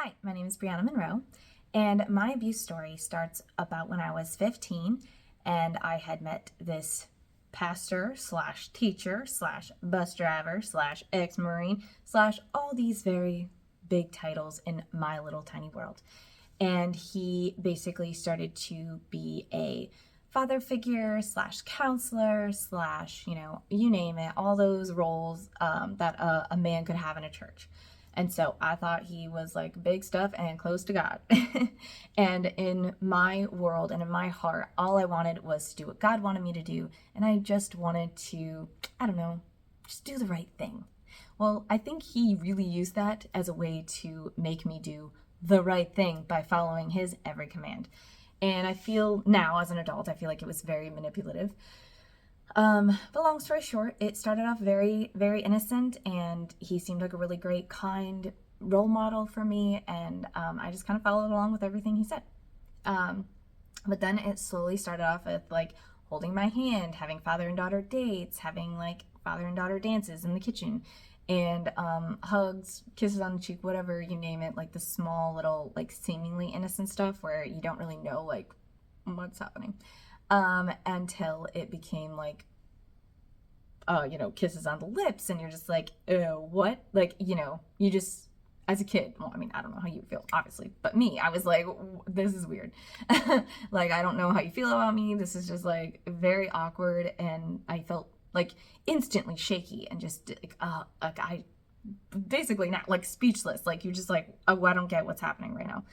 Hi, my name is Brianna Monroe, and my abuse story starts about when I was 15 and I had met this pastor slash teacher slash bus driver slash ex-Marine slash all these very big titles in my little tiny world. And he basically started to be a father figure slash counselor slash, you name it, all those roles that a man could have in a church. And so I thought he was like big stuff and close to God. And in my world and in my heart, all I wanted was to do what God wanted me to do. And I just wanted to, I don't know, just do the right thing. Well, I think he really used that as a way to make me do the right thing by following his every command. And I feel now, as an adult, I feel like it was very manipulative. But long story short, it started off very, very innocent, and he seemed like a really great, kind role model for me, and I just kind of followed along with everything he said. But then it slowly started off with like holding my hand, having father and daughter dates, having like father and daughter dances in the kitchen, and hugs, kisses on the cheek, whatever you name it, like the small little like seemingly innocent stuff where you don't really know like what's happening. Until it became like, kisses on the lips, and you're just like, oh, what? Like, you just, as a kid, well, I mean, I don't know how you feel, obviously, but me, I was like, this is weird. Like, I don't know how you feel about me. This is just like very awkward, and I felt like instantly shaky and just like I basically not like speechless. Like, you're just like, oh, I don't get what's happening right now.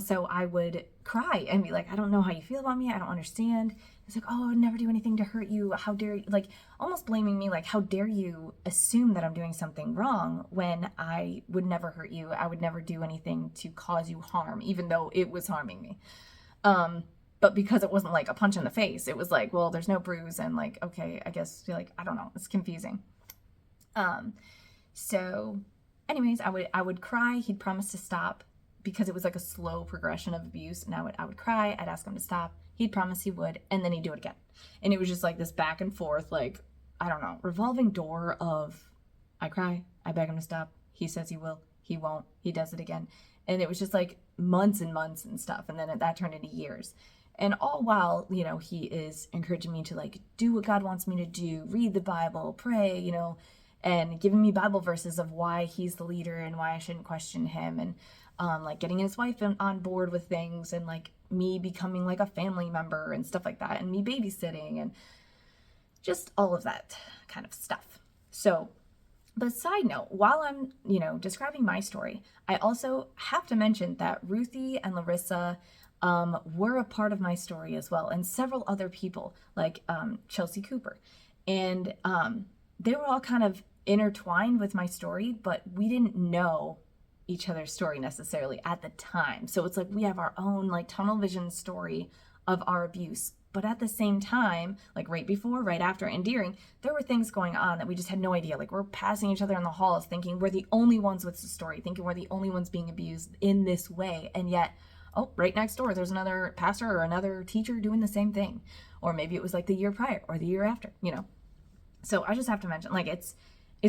So I would cry and be like, I don't know how you feel about me. I don't understand. It's like, oh, I would never do anything to hurt you. How dare you? Like, almost blaming me, like, how dare you assume that I'm doing something wrong when I would never hurt you. I would never do anything to cause you harm, even though it was harming me. But because it wasn't like a punch in the face, it was like, well, there's no bruise, and like, okay, I guess, like, I don't know. It's confusing. So anyways, I would cry. He'd promise to stop, because it was like a slow progression of abuse. And I would cry, I'd ask him to stop, he'd promise he would, and then he'd do it again. And it was just like this back and forth, like, I don't know, revolving door of, I cry, I beg him to stop, he says he will, he won't, he does it again. And it was just like months and months and stuff. And then that turned into years. And all while, he is encouraging me to like do what God wants me to do, read the Bible, pray, and giving me Bible verses of why he's the leader and why I shouldn't question him, and like getting his wife on board with things, and like me becoming like a family member and stuff like that, and me babysitting, and just all of that kind of stuff. So, but side note, while I'm, describing my story, I also have to mention that Ruthie and Larissa were a part of my story as well, and several other people like Chelsea Cooper. And they were all kind of intertwined with my story, but we didn't know each other's story necessarily at the time. So it's like we have our own like tunnel vision story of our abuse. But at the same time, like right before, right after, and during, there were things going on that we just had no idea. Like, we're passing each other in the halls thinking we're the only ones with the story, thinking we're the only ones being abused in this way. And yet, oh, right next door, there's another pastor or another teacher doing the same thing. Or maybe it was like the year prior or the year after, So I just have to mention, like, it's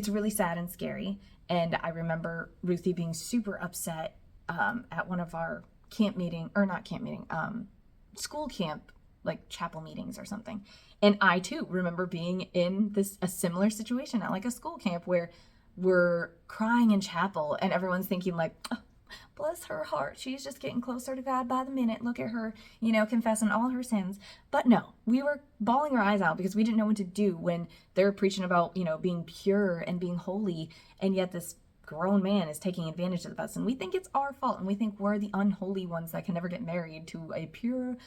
really sad and scary. And I remember Ruthie being super upset at one of our school camp, like chapel meetings or something. And I too remember being in a similar situation at like a school camp where we're crying in chapel and everyone's thinking like, oh, bless her heart, she's just getting closer to God by the minute. Look at her, confessing all her sins. But no, we were bawling our eyes out because we didn't know what to do when they're preaching about, being pure and being holy. And yet this grown man is taking advantage of us. And we think it's our fault. And we think we're the unholy ones that can never get married to a pure,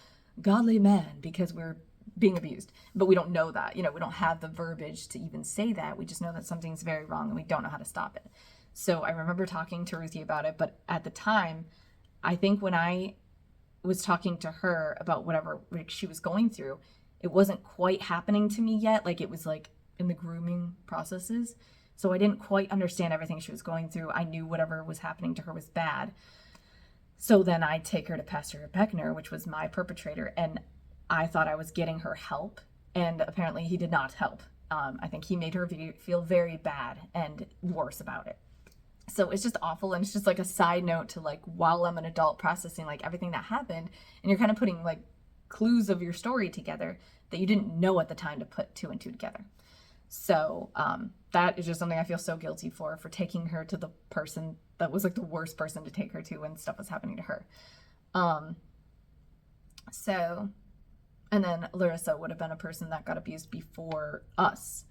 godly man because we're being abused. But we don't know that. We don't have the verbiage to even say that. We just know that something's very wrong and we don't know how to stop it. So I remember talking to Ruthie about it, but at the time, I think when I was talking to her about whatever she was going through, it wasn't quite happening to me yet. Like, it was like in the grooming processes. So I didn't quite understand everything she was going through. I knew whatever was happening to her was bad. So then I'd take her to Pastor Beckner, which was my perpetrator, and I thought I was getting her help, and apparently he did not help. I think he made her feel very bad and worse about it. So it's just awful. And it's just like a side note to like, while I'm an adult processing like everything that happened, and you're kind of putting like clues of your story together that you didn't know at the time to put two and two together. So that is just something I feel so guilty for taking her to the person that was like the worst person to take her to when stuff was happening to her. So, and then Larissa would have been a person that got abused before us,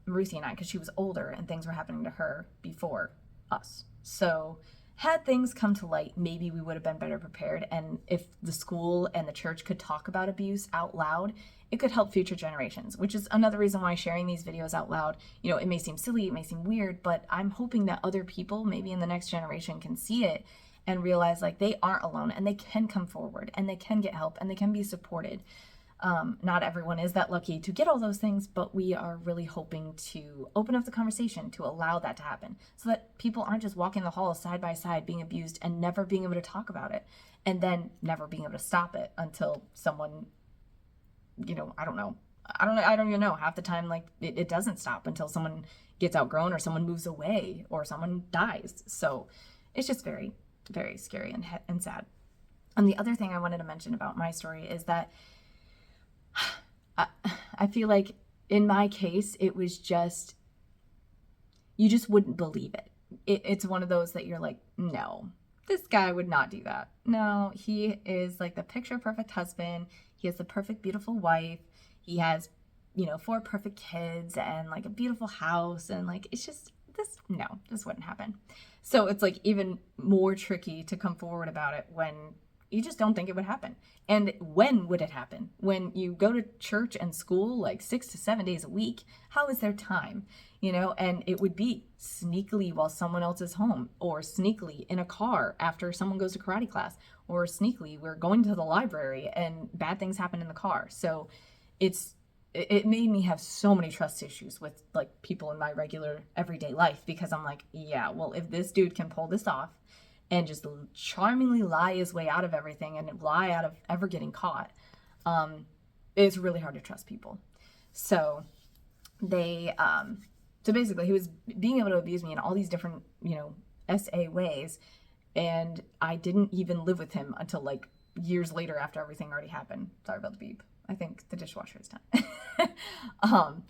Ruthie and I, because she was older and things were happening to her before us. So had things come to light, maybe we would have been better prepared. And if the school and the church could talk about abuse out loud, it could help future generations, which is another reason why sharing these videos out loud, you know, it may seem silly, it may seem weird, but I'm hoping that other people, maybe in the next generation, can see it and realize like they aren't alone and they can come forward and they can get help and they can be supported. Not everyone is that lucky to get all those things, but we are really hoping to open up the conversation to allow that to happen so that people aren't just walking the halls side by side being abused and never being able to talk about it and then never being able to stop it until someone, you know, I don't even know. Half the time, like it doesn't stop until someone gets outgrown or someone moves away or someone dies. So it's just very, very scary and sad. And the other thing I wanted to mention about my story is that I feel like in my case, it was just, you just wouldn't believe it. It's one of those that you're like, no, this guy would not do that. No, he is like the picture perfect husband. He has the perfect, beautiful wife. He has, you know, 4 perfect kids and like a beautiful house. And like, it's just this wouldn't happen. So it's like even more tricky to come forward about it when you just don't think it would happen. And when would it happen? When you go to church and school like 6 to 7 days a week, how is there time? You know, and it would be sneakily while someone else is home, or sneakily in a car after someone goes to karate class, or sneakily we're going to the library and bad things happen in the car. So it made me have so many trust issues with like people in my regular everyday life, because I'm like, yeah, well, if this dude can pull this off and just charmingly lie his way out of everything and lie out of ever getting caught, it's really hard to trust people. So so basically he was being able to abuse me in all these different, you know, SA ways. And I didn't even live with him until like years later after everything already happened. Sorry about the beep. I think the dishwasher is done.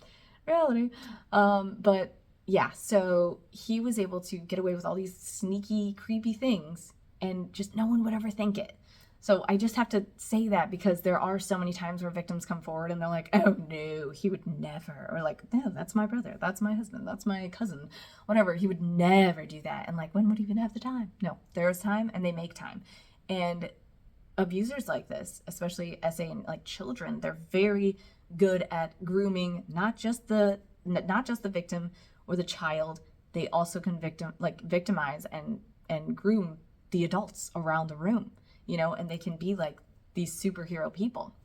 Reality. But yeah, so he was able to get away with all these sneaky, creepy things and just no one would ever think it. So I just have to say that because there are so many times where victims come forward and they're like, oh no, he would never. Or like, no, that's my brother. That's my husband. That's my cousin. Whatever. He would never do that. And like, when would he even have the time? No, there's time and they make time. And abusers like this, especially SA and like children, they're very good at grooming not just the victim or the child. They also can victimize and groom the adults around the room, you know, and they can be like these superhero people.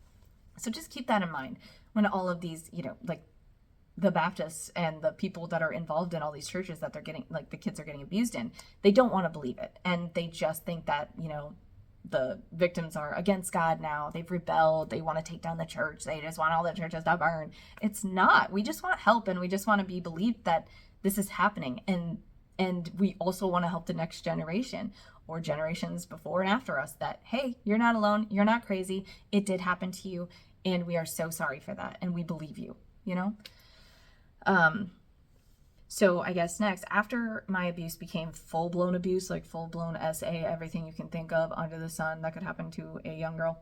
So just keep that in mind when all of these, you know, like the Baptists and the people that are involved in all these churches that they're getting, like the kids are getting abused in, they don't want to believe it. And they just think that, you know, the victims are against God now. They've rebelled. They want to take down the church. They just want all the churches to burn. It's not. We just want help, and we just want to be believed that this is happening. And we also want to help the next generation or generations before and after us that, hey, you're not alone. You're not crazy. It did happen to you, and we are so sorry for that, and we believe you, you know? So I guess next, after my abuse became full-blown abuse, like full-blown SA, everything you can think of under the sun that could happen to a young girl,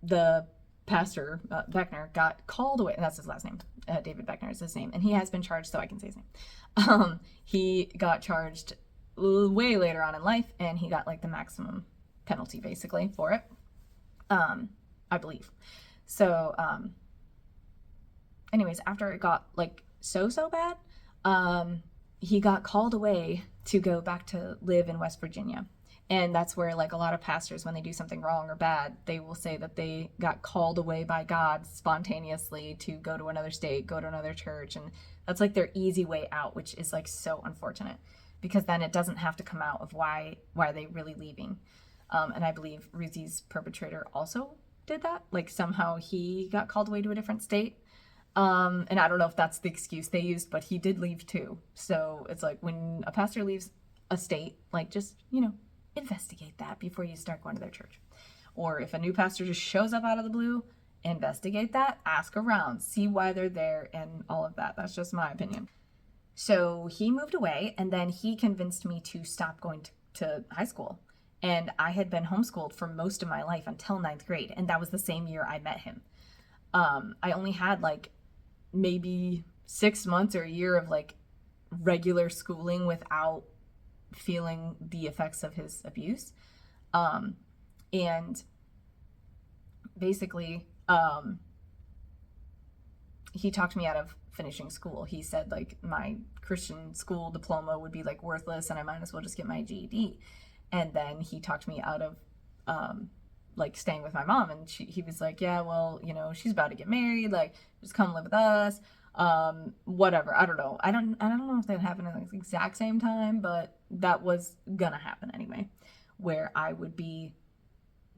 the pastor, Beckner, got called away. That's his last name. David Beckner is his name. And he has been charged, so I can say his name. He got charged way later on in life, and he got like the maximum penalty, basically, for it, I believe. So anyways, after it got like so bad, he got called away to go back to live in West Virginia. And that's where like a lot of pastors, when they do something wrong or bad, they will say that they got called away by God spontaneously to go to another state, go to another church. And that's like their easy way out, which is like so unfortunate, because then it doesn't have to come out of why are they really leaving. And I believe Ruthie's perpetrator also did that. Like somehow he got called away to a different state. And I don't know if that's the excuse they used, but he did leave too. So it's like when a pastor leaves a state, like just, investigate that before you start going to their church. Or if a new pastor just shows up out of the blue, investigate that, ask around, see why they're there, and all of that. That's just my opinion. So he moved away, and then he convinced me to stop going to high school. And I had been homeschooled for most of my life until 9th grade, and that was the same year I met him. I only had like maybe 6 months or a year of like regular schooling without feeling the effects of his abuse. And basically, he talked me out of finishing school. He said like my Christian school diploma would be like worthless and I might as well just get my GED. And then he talked me out of like staying with my mom, and he was like, yeah, well, she's about to get married, like just come live with us, whatever. I don't know if that happened at the exact same time, but that was gonna happen anyway, where I would be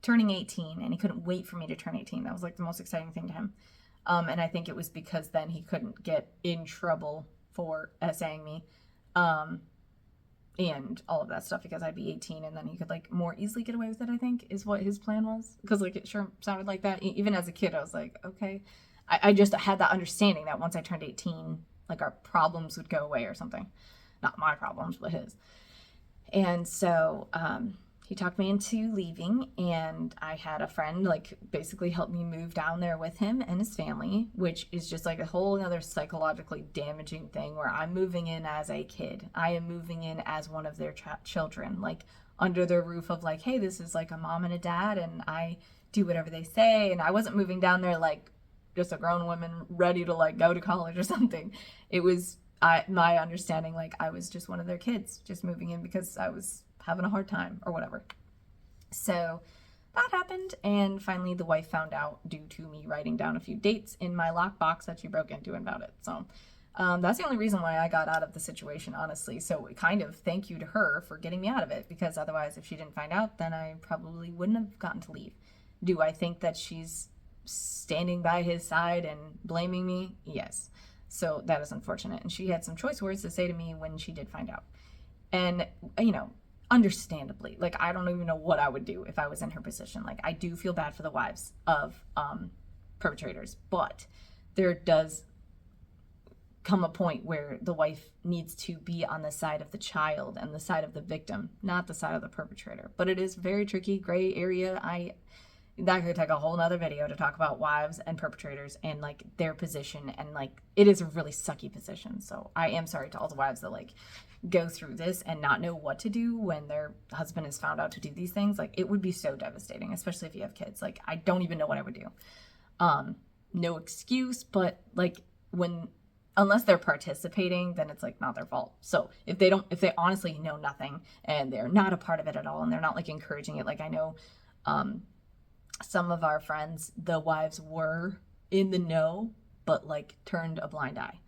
turning 18 and he couldn't wait for me to turn 18. That was like the most exciting thing to him. And I think it was because then he couldn't get in trouble for essaying me, and all of that stuff, because I'd be 18 and then he could like more easily get away with it, I think is what his plan was. Because like it sure sounded like that. Even as a kid, I was like, okay. I just had that understanding that once I turned 18, like our problems would go away or something. Not my problems, but his. And so he talked me into leaving, and I had a friend like basically help me move down there with him and his family, which is just like a whole other psychologically damaging thing, where I'm moving in as a kid. I am moving in as one of their children, like under their roof of like, hey, this is like a mom and a dad, and I do whatever they say. And I wasn't moving down there like just a grown woman ready to like go to college or something. It was my understanding, like I was just one of their kids, just moving in because I was having a hard time or whatever. So that happened, and finally the wife found out due to me writing down a few dates in my lockbox that she broke into about it. So that's the only reason why I got out of the situation, honestly. So kind of thank you to her for getting me out of it, because otherwise if she didn't find out, then I probably wouldn't have gotten to leave. Do I think that she's standing by his side and blaming me? Yes. So that is unfortunate. And she had some choice words to say to me when she did find out. And, understandably, like I don't even know what I would do if I was in her position. Like I do feel bad for the wives of perpetrators, but there does come a point where the wife needs to be on the side of the child and the side of the victim, not the side of the perpetrator. But it is very tricky, gray area. That could take a whole nother video to talk about wives and perpetrators and like their position, and like it is a really sucky position. So I am sorry to all the wives that like go through this and not know what to do when their husband is found out to do these things. Like it would be so devastating, especially if you have kids. Like I don't even know what I would do. No excuse, but like unless they're participating, then it's like not their fault. So if they honestly know nothing and they're not a part of it at all and they're not like encouraging it, like I know some of our friends, the wives were in the know, but like turned a blind eye.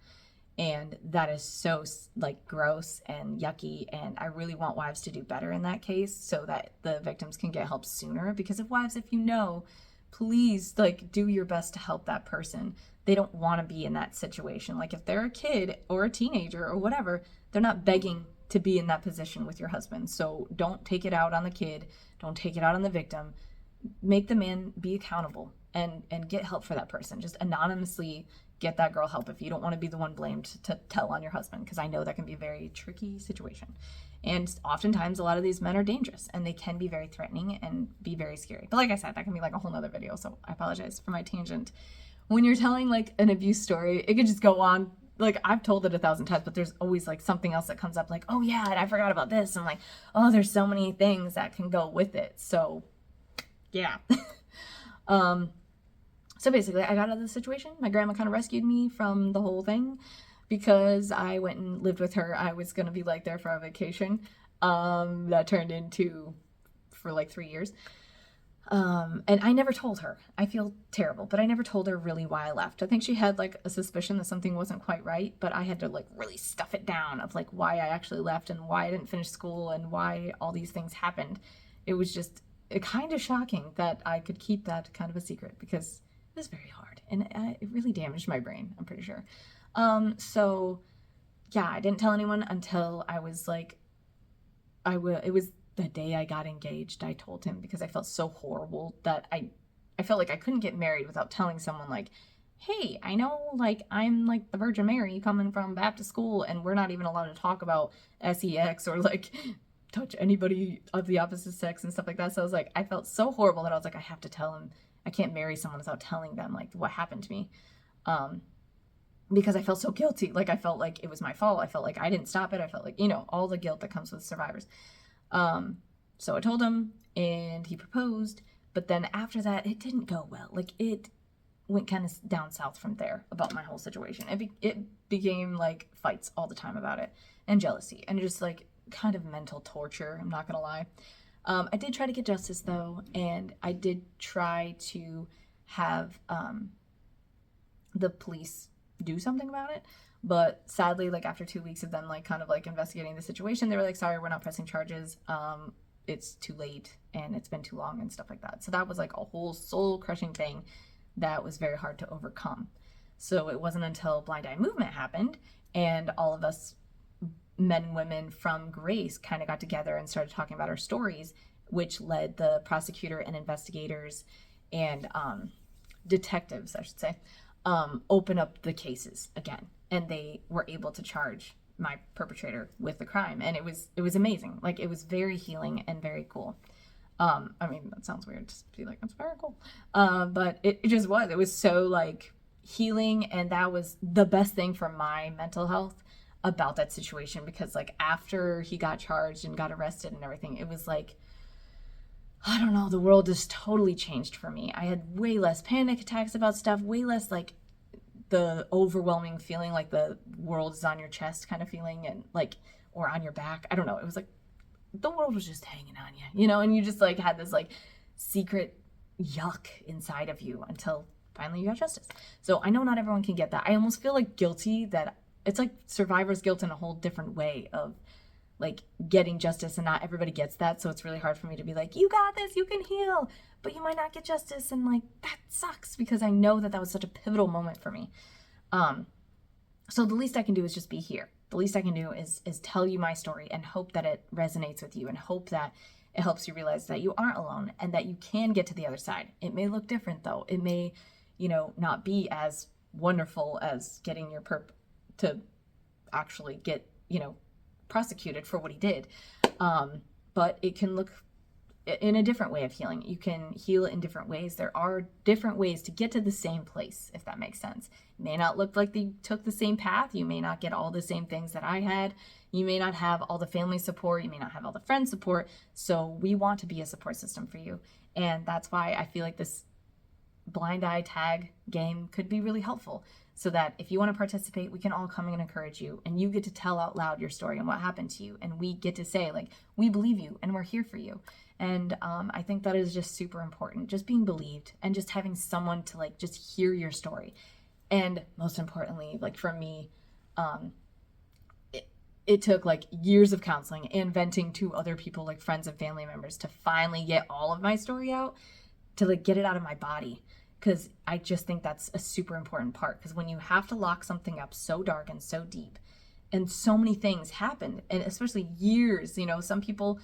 And that is so like gross and yucky. And I really want wives to do better in that case so that the victims can get help sooner. Because if wives, if you know, please like do your best to help that person. They don't want to be in that situation. Like if they're a kid or a teenager or whatever, they're not begging to be in that position with your husband. So don't take it out on the kid. Don't take it out on the victim. Make the man be accountable and get help for that person. Just anonymously get that girl help if you don't want to be the one blamed to tell on your husband, because I know that can be a very tricky situation. And oftentimes a lot of these men are dangerous and they can be very threatening and be very scary. But like I said, that can be like a whole nother video, so I apologize for my tangent. When you're telling like an abuse story, it could just go on. Like I've told it 1,000 times, but there's always like something else that comes up, like, oh yeah, and I forgot about this. And like, oh, there's so many things that can go with it. So yeah. So basically I got out of the situation. My grandma kind of rescued me from the whole thing because I went and lived with her. I was going to be like there for a vacation. That turned into for like 3 years. And I never told her. I feel terrible, but I never told her really why I left. I think she had like a suspicion that something wasn't quite right, but I had to like really stuff it down of like why I actually left and why I didn't finish school and why all these things happened. It was just kind of shocking that I could keep that kind of a secret, because was very hard, and it really damaged my brain, I'm pretty sure. So yeah, I didn't tell anyone until I was like, it was the day I got engaged. I told him because I felt so horrible that I felt like I couldn't get married without telling someone like, hey, I know like I'm like the Virgin Mary coming from Baptist school and we're not even allowed to talk about sex or like touch anybody of the opposite sex and stuff like that. So I was like, I felt so horrible that I was like, I have to tell him. I can't marry someone without telling them like what happened to me. Because I felt so guilty. Like I felt like it was my fault. I felt like I didn't stop it. I felt like, all the guilt that comes with survivors. So I told him and he proposed, but then after that, it didn't go well. Like it went kind of down south from there about my whole situation. It became like fights all the time about it and jealousy and just like kind of mental torture. I'm not going to lie. I did try to get justice though. And I did try to have, the police do something about it. But sadly, like after 2 weeks of them like kind of like investigating the situation, they were like, sorry, we're not pressing charges. It's too late and it's been too long and stuff like that. So that was like a whole soul crushing thing that was very hard to overcome. So it wasn't until Blind Eye Movement happened and all of us men and women from Grace kind of got together and started talking about our stories, which led the prosecutor and investigators and detectives, I should say, open up the cases again. And they were able to charge my perpetrator with the crime. And it was amazing. Like it was very healing and very cool. I mean, that sounds weird to be like, that's very cool. But it just was. It was so like healing. And that was the best thing for my mental health about that situation. Because like after he got charged and got arrested and everything, it was like, I don't know, the world just totally changed for me. I had way less panic attacks about stuff, way less like the overwhelming feeling like the world is on your chest kind of feeling and like, or on your back. I don't know. It was like the world was just hanging on you, and you just like had this like secret yuck inside of you until finally you got justice. So I know not everyone can get that. I almost feel like guilty that it's like survivor's guilt in a whole different way of like getting justice, and not everybody gets that. So it's really hard for me to be like, you got this, you can heal, but you might not get justice. And like, that sucks because I know that was such a pivotal moment for me. So the least I can do is just be here. The least I can do is tell you my story and hope that it resonates with you and hope that it helps you realize that you aren't alone and that you can get to the other side. It may look different though. It may, not be as wonderful as getting your perp to actually get, prosecuted for what he did. But it can look in a different way of healing. You can heal it in different ways. There are different ways to get to the same place, if that makes sense. It may not look like they took the same path. You may not get all the same things that I had. You may not have all the family support. You may not have all the friend support. So we want to be a support system for you. And that's why I feel like this blind eye tag game could be really helpful, so that if you want to participate, we can all come and encourage you, and you get to tell out loud your story and what happened to you. And we get to say like, we believe you and we're here for you. And I think that is just super important, just being believed and just having someone to like just hear your story. And most importantly, like for me, it took like years of counseling and venting to other people, like friends and family members, to finally get all of my story out, to like get it out of my body. Because I just think that's a super important part. Because when you have to lock something up so dark and so deep, and so many things happened, and especially years, some people,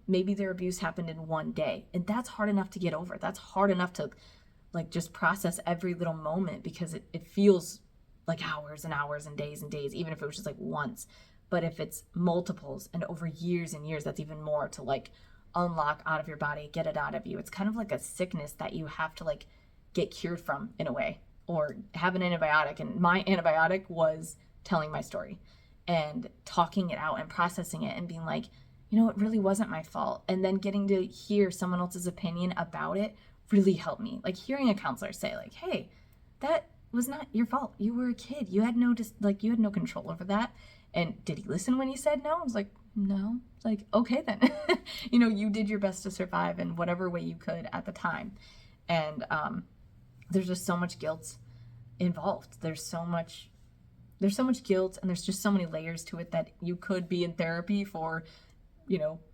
maybe their abuse happened in one day, and that's hard enough to get over. That's hard enough to like just process every little moment, because it feels like hours and hours and days, even if it was just like once. But if it's multiples and over years and years, that's even more to like unlock out of your body, get it out of you. It's kind of like a sickness that you have to like get cured from in a way, or have an antibiotic. And my antibiotic was telling my story and talking it out and processing it and being like, it really wasn't my fault. And then getting to hear someone else's opinion about it really helped me. Like hearing a counselor say like, hey, that was not your fault. You were a kid. You had no control over that. And did he listen when he said no? I was like, no. It's like, okay then. You did your best to survive in whatever way you could at the time. And there's just so much guilt involved. There's so much guilt, and there's just so many layers to it that you could be in therapy for,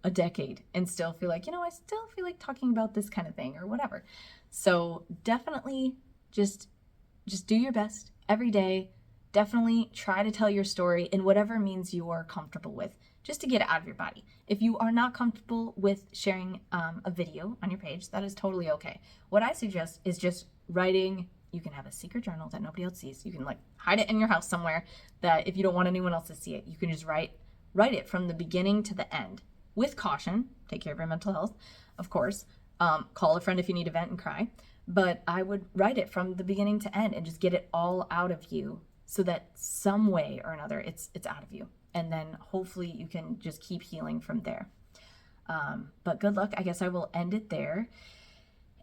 a decade and still feel like, I still feel like talking about this kind of thing or whatever. So definitely Just do your best every day. Definitely try to tell your story in whatever means you are comfortable with, just to get it out of your body. If you are not comfortable with sharing a video on your page, that is totally okay. What I suggest is just writing. You can have a secret journal that nobody else sees. You can like hide it in your house somewhere, that if you don't want anyone else to see it, you can just write it from the beginning to the end with caution. Take care of your mental health, of course. Call a friend if you need to vent and cry. But I would write it from the beginning to end and just get it all out of you, so that some way or another it's out of you. And then hopefully you can just keep healing from there. But good luck. I guess I will end it there.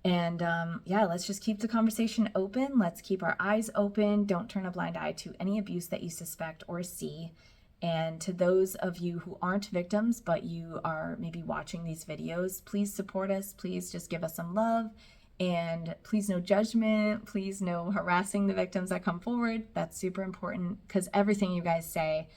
And yeah, let's just keep the conversation open. Let's keep our eyes open. Don't turn a blind eye to any abuse that you suspect or see. And to those of you who aren't victims, but you are maybe watching these videos, please support us. Please just give us some love. And please, no judgment. Please, no harassing the victims that come forward. That's super important, because everything you guys say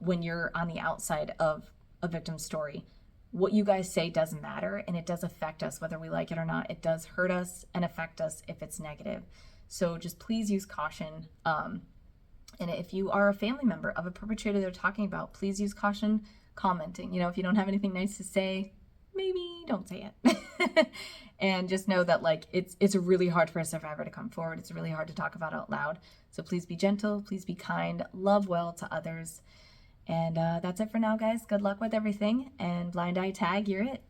when you're on the outside of a victim's story, what you guys say does matter, and it does affect us whether we like it or not. It does hurt us and affect us if it's negative. So just please use caution. And if you are a family member of a perpetrator they're talking about, please use caution commenting. You know, if you don't have anything nice to say, maybe don't say it. And just know that like it's really hard for a survivor to come forward. It's really hard to talk about out loud. So please be gentle, please be kind, love well to others. And that's it for now, guys. Good luck with everything. And blind eye tag, you're it.